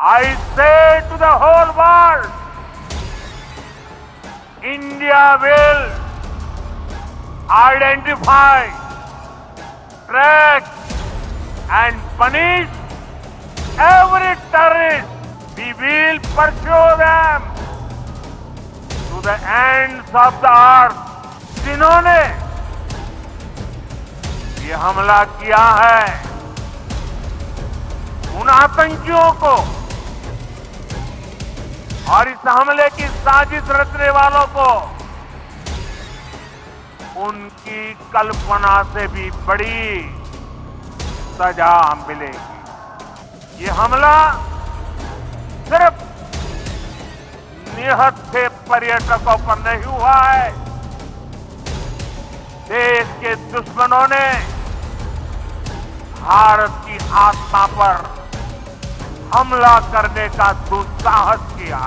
I say to the whole world, India will identify, track and punish every terrorist. We will pursue them to the ends of the earth. जिन्होंने ये हमला किया है, उन आतंकियों को और इस हमले की साजिश रचने वालों को उनकी कल्पना से भी बड़ी सजा मिलेगी। ये हमला सिर्फ निहत्थे पर्यटकों पर नहीं हुआ है, देश के दुश्मनों ने भारत की आत्मा पर हमला करने का दुस्साहस किया।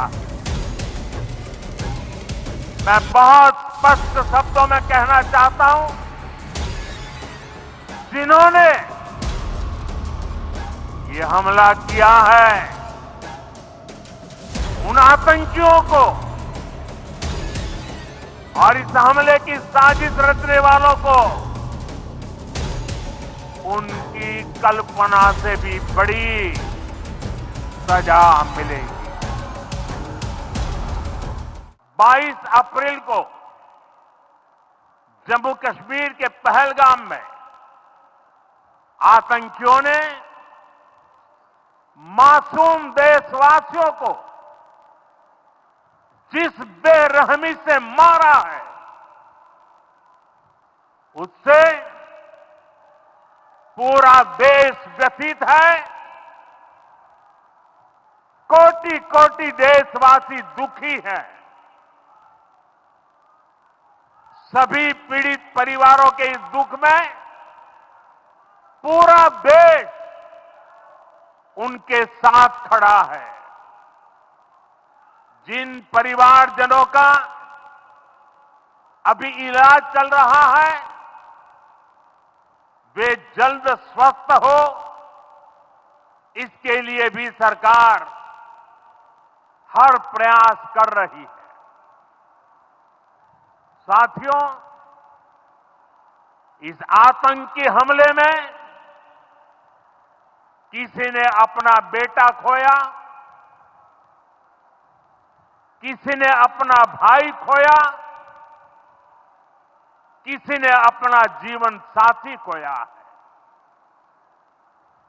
मैं बहुत स्पष्ट शब्दों में कहना चाहता हूं, जिन्होंने ये हमला किया है, उन आतंकियों को और इस हमले की साजिश रचने वालों को उनकी कल्पना से भी बड़ी सजा मिलेगी। 22 अप्रैल को जम्मू कश्मीर के पहलगाम में आतंकियों ने मासूम देशवासियों को जिस बेरहमी से मारा है, उससे पूरा देश व्यथित है। कोटि कोटि देशवासी दुखी हैं। सभी पीड़ित परिवारों के इस दुख में पूरा देश उनके साथ खड़ा है। जिन परिवारजनों का अभी इलाज चल रहा है, वे जल्द स्वस्थ हो, इसके लिए भी सरकार हर प्रयास कर रही है। साथियों, इस आतंकी हमले में किसी ने अपना बेटा खोया, किसी ने अपना भाई खोया, किसी ने अपना जीवन साथी खोया है।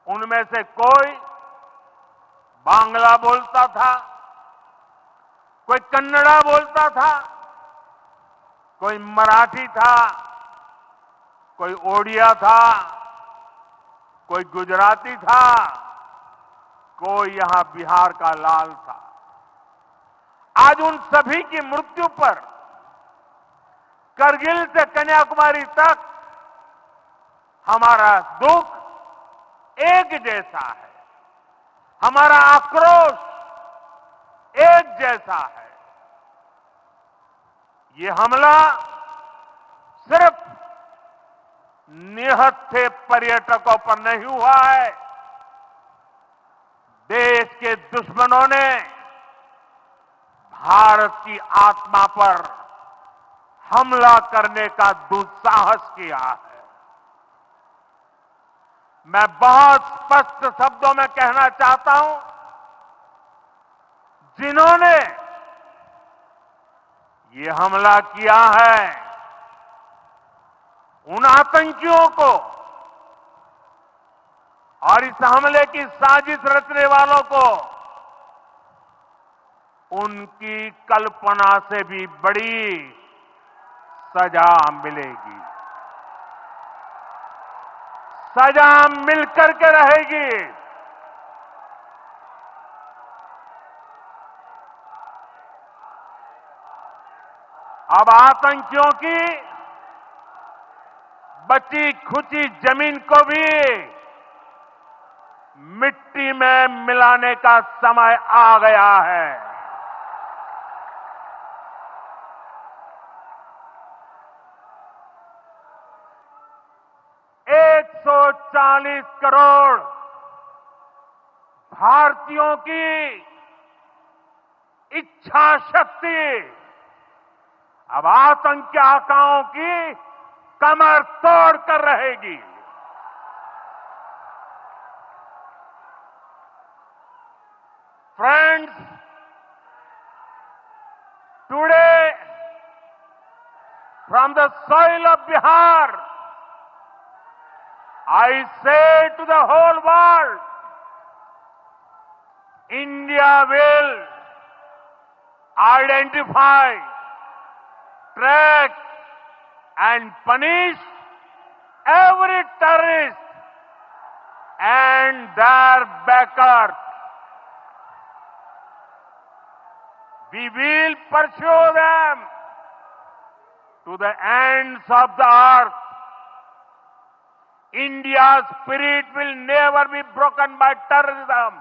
उनमें से कोई बांग्ला बोलता था, कोई कन्नड़ा बोलता था, कोई मराठी था, कोई ओडिया था, कोई गुजराती था, कोई यहां बिहार का लाल था। आज उन सभी की मृत्यु पर करगिल से कन्याकुमारी तक हमारा दुख एक जैसा है, हमारा आक्रोश एक जैसा है। ये हमला सिर्फ निहत्थे पर्यटकों पर नहीं हुआ है, देश के दुश्मनों ने भारत की आत्मा पर हमला करने का दुस्साहस किया है। मैं बहुत स्पष्ट शब्दों में कहना चाहता हूं, जिन्होंने ये हमला किया है, उन आतंकियों को और इस हमले की साजिश रचने वालों को उनकी कल्पना से भी बड़ी सजा मिलेगी। सजा मिलकर के रहेगी। अब आतंकियों की बची खुची जमीन को भी मिट्टी में मिलाने का समय आ गया है। 140 करोड़ भारतीयों की इच्छा शक्ति अब आतंकी आकाओं की कमर तोड़ कर रहेगी। Friends, today from the soil of Bihar, I say to the whole world, India will identify, track and punish every terrorist and their backers. We will pursue them to the ends of the earth. India's spirit will never be broken by terrorism.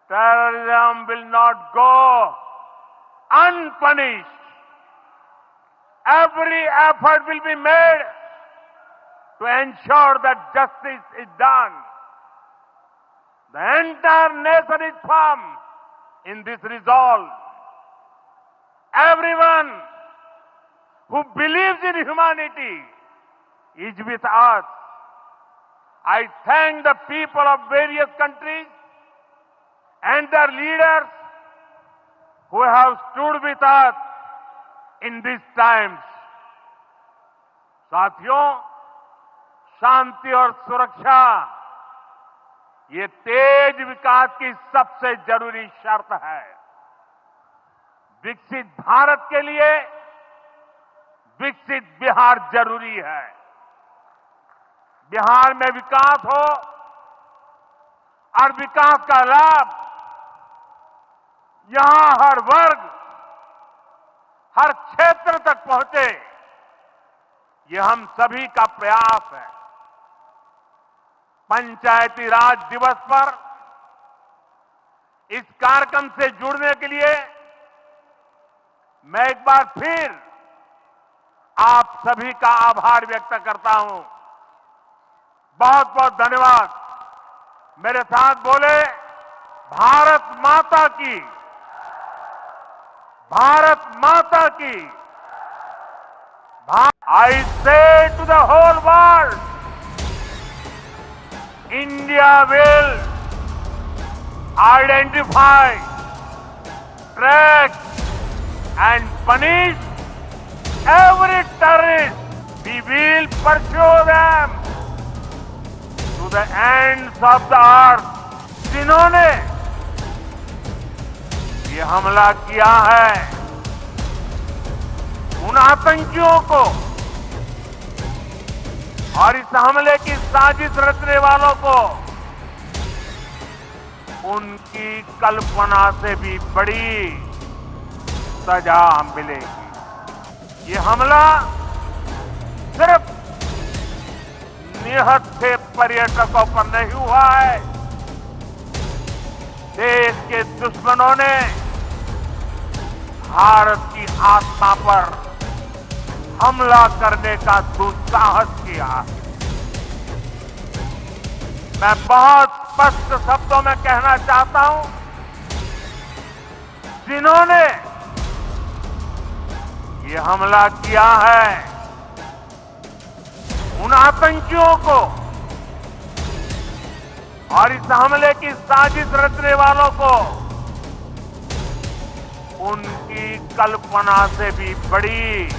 Terrorism will not go unpunished. Every effort will be made to ensure that justice is done. The entire nation is firm in this resolve. Everyone who believes in humanity is with us. I thank the people of various countries and their leaders who have stood with us in these times. साथियों, शांति और सुरक्षा ये तेज विकास की सबसे जरूरी शर्त है। विकसित भारत के लिए विकसित बिहार जरूरी है। बिहार में विकास हो और विकास का लाभ यहां हर वर्ग, हर क्षेत्र तक पहुंचे, ये हम सभी का प्रयास है। पंचायती राज दिवस पर इस कार्यक्रम से जुड़ने के लिए मैं एक बार फिर आप सभी का आभार व्यक्त करता हूं। बहुत बहुत धन्यवाद। मेरे साथ बोले, भारत माता की, भारत माता की। I say to the whole world, India will identify, track and punish every terrorist. We will pursue them to the ends of the earth. जिन्होंने ये हमला किया है, उन आतंकियों को और इस हमले की साजिश रचने वालों को उनकी कल्पना से भी बड़ी सजा मिलेगी। ये हमला सिर्फ निहत्थे पर्यटकों पर नहीं हुआ है। देश के दुश्मनों ने भारत की आत्मा पर हमला करने का दुस्साहस किया। मैं बहुत स्पष्ट शब्दों में कहना चाहता हूं, जिन्होंने ये हमला किया है, उन आतंकियों को और इस हमले की साजिश रचने वालों को उनकी कल्पना से भी बड़ी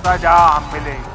सजा मिलेगी।